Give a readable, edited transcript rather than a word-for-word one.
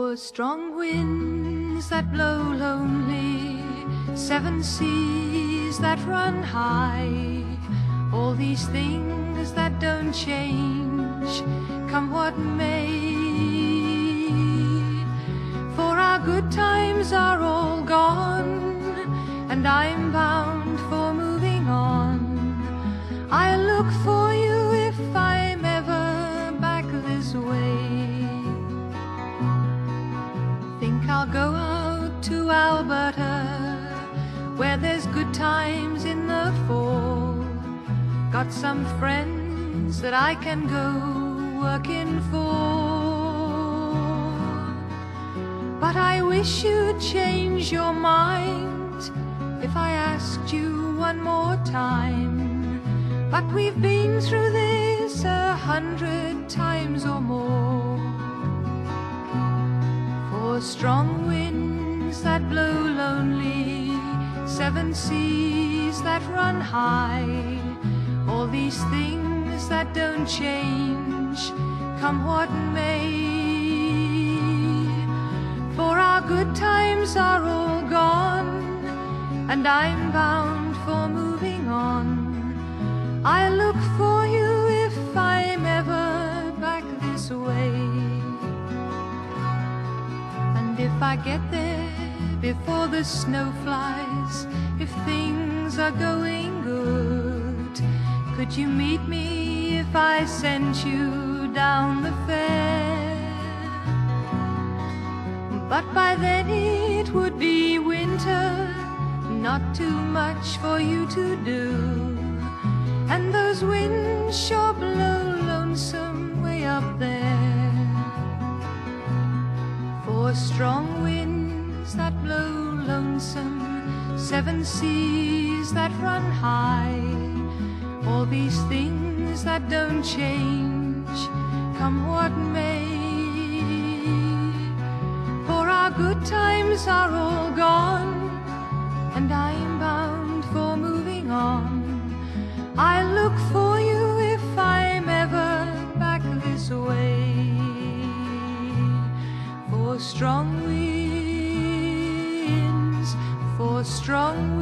For strong winds that blow lonely, 7 seas that run high, all these things that don't change, come what may. For our good times are all gone, and I'm bound for moving on. I'll look for you if I'm ever back this way. Think I'll go out to Alberta, where there's good times in the fall. Got some friends that I can go working for. But I wish you'd change your mind if I asked you one more time. But we've been through this 100 times or more. For strong winds that blow lonely, 7 seas that run high, all these things that don't change, come what may. For our good times are all gone, and I'm bound for moving on. I'll look for you if I'm ever back this way. And if I get there before the snow flies, if things are going good, could you meet me if I sent you down the fair? But by then it would be winter, not too much for you to do. And those winds sure blow lonesome way up there. For strong winds that blow lonesome, 7 seas that run high, all these things that don't change, come what may. For our good times are all gone, and I'm bound for moving on. I'll look for you if I'm ever back this way. For strong winds, for strong